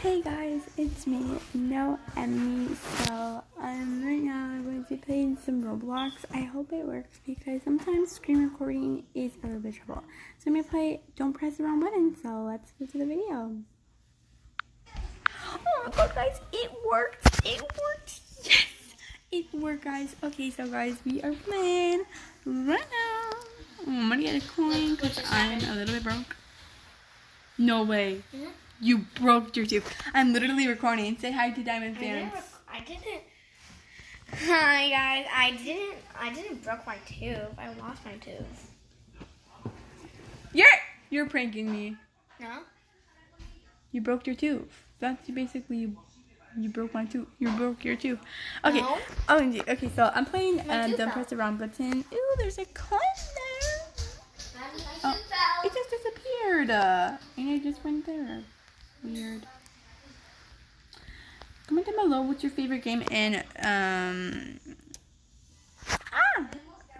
Hey guys, it's me, Noemi. So right now I'm going to be playing some Roblox. I hope it works because sometimes screen recording is a little bit trouble. So I'm gonna play Don't Press the Wrong Button. So let's go to the video. Oh my god, guys, it worked! It worked! Yes, it worked, guys. Okay, so guys, we are playing right now. I'm gonna get a coin because I'm a little bit broke. No way. Mm-hmm. You broke your tooth. I'm literally recording. Say hi to Diamond fans. I didn't. Hi guys. I didn't broke my tooth. I lost my tooth. You're pranking me. No. You broke your tooth. That's basically you broke my tooth. You broke your tooth. Okay. No. Oh, okay. So I'm playing. Don't press the wrong button. Ooh, there's a coin there. Oh, it just disappeared. And it just went there. Weird. Comment down below what's your favorite game in comment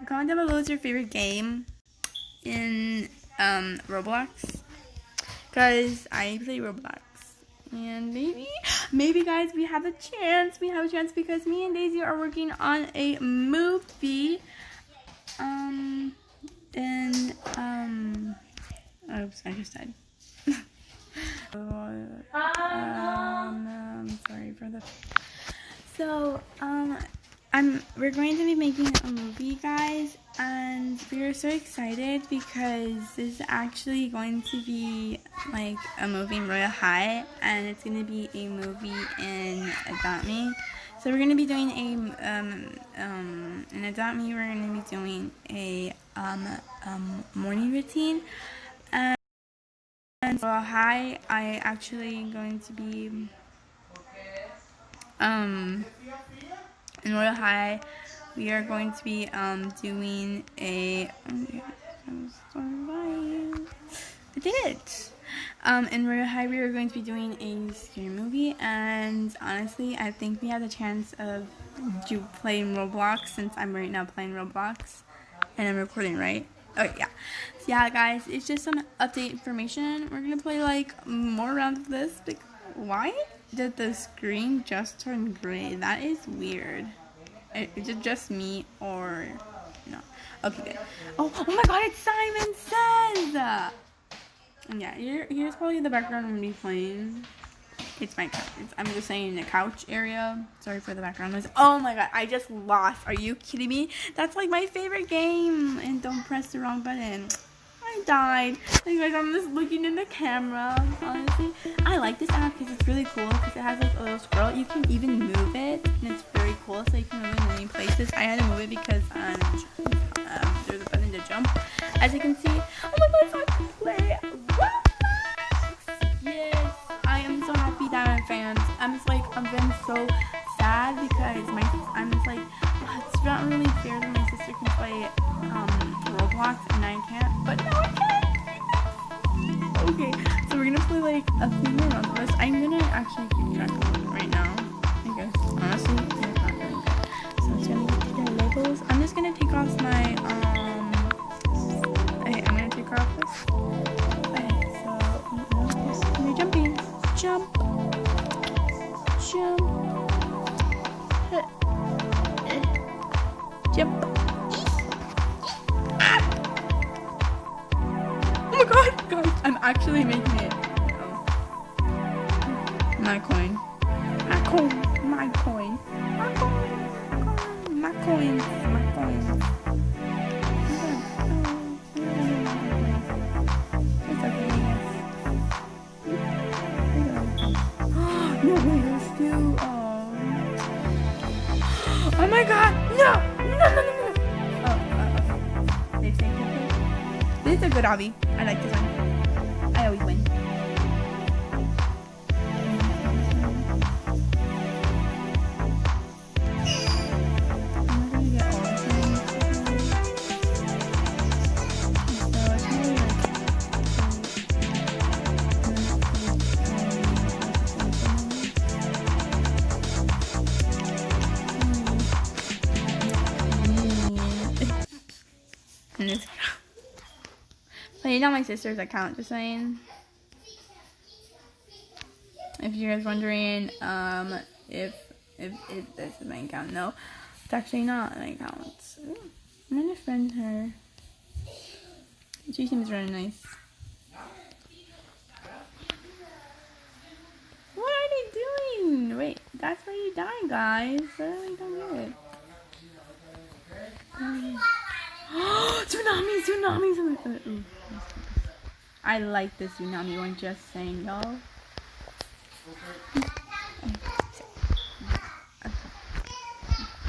down below what's your favorite game in Roblox, because I play Roblox, and maybe guys we have a chance because me and Daisy are working on a movie oops, I just died. Sorry for the. So, we're going to be making a movie, guys, and we are so excited because this is actually going to be like a movie in Royal High, and it's going to be a movie in Adopt Me. So we're going to be doing in Adopt Me, we're going to be doing a morning routine. And Royal High, I actually going to be in Royal High, we are going to be doing a I did it. In Royal High, we are going to be doing a scary movie, and honestly, I think we have the chance of playing Roblox, since I'm right now playing Roblox, and I'm recording, right? Oh yeah. So yeah, guys, it's just some update information. We're gonna play like more rounds of this. But why did the screen just turn gray? That is weird. Is it just me or no? Okay, good. Oh my god, it's Simon Says! And yeah, here's probably the background I'm gonna be playing. It's my couch. I'm just saying the couch area. Sorry for the background noise. Oh my god, I just lost. Are you kidding me? That's like my favorite game. And don't press the wrong button. I died. Anyways, I'm just looking in the camera. Honestly, I like this app because it's really cool. Because it has like a little scroll. You can even move it, and it's very cool. So you can move it in many places. I had to move it because there's a button to jump. As you can see. Oh my god, so I can play. Yes, I am so happy, Diamond fans. I'm been so sad because I'm just like, it's not really fair that my sister can play Roblox and I can't, but now I can. Okay, so we're gonna play like a few more rounds of this. I'm gonna actually keep track of it right now, I guess. Honestly, they're not really good. So I'm just gonna get their labels. I'm just gonna take off my okay, I'm gonna take off this. Okay, so you're jumping. Jump. Jump. Jump. Oh my god, guys, I'm actually making it. My coin. My coin. My coin. My coin. My coin. My coin. It's okay. No, wait, there's two. Oh my god! No! Oh, okay. This is a good obby. I like this one. I always win. I'm gonna get all of them. So it's really like. Playing on my sister's account, just saying. If you guys wondering, if this is my account, no, it's actually not my account. Ooh, I'm gonna friend her. She seems really nice. What are they doing? Wait, that's where you die, guys. I don't get it. Tsunami. I like the tsunami one, just saying, y'all.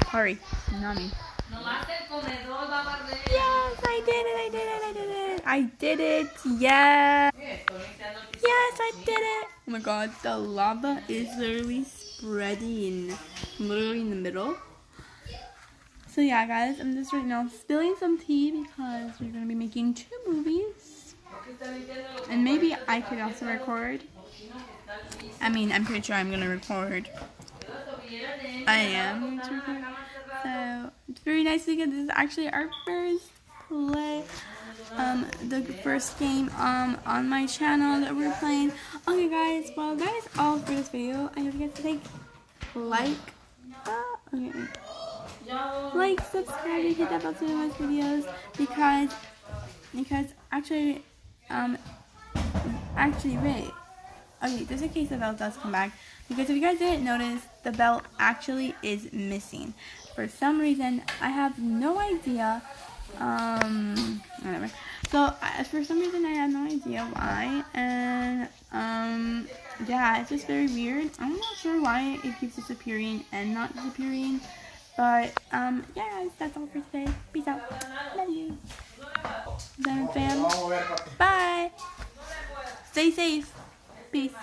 Hurry, tsunami. Yes, I did it. Yes. Yes, I did it. Oh my god, the lava is literally spreading. Literally in the middle. So yeah, guys, I'm just right now spilling some tea because we're going to be making 2 movies. And maybe I could also record. I mean, I'm pretty sure I'm going to record. I am going to record. So, it's very nice because this is actually our first play. The first game on my channel that we're playing. Okay, guys, well, that is all for this video. I hope you guys take like, like, subscribe, and hit that bell to watch videos because actually, wait. Okay, just in case the bell does come back, because if you guys didn't notice, the bell actually is missing. For some reason, I have no idea. Whatever. So, for some reason, I have no idea why, and, yeah, it's just very weird. I'm not sure why it keeps disappearing and not disappearing, but, yeah, guys, that's all for today. Peace out. Love you. Fam. Bye. Stay safe. Peace.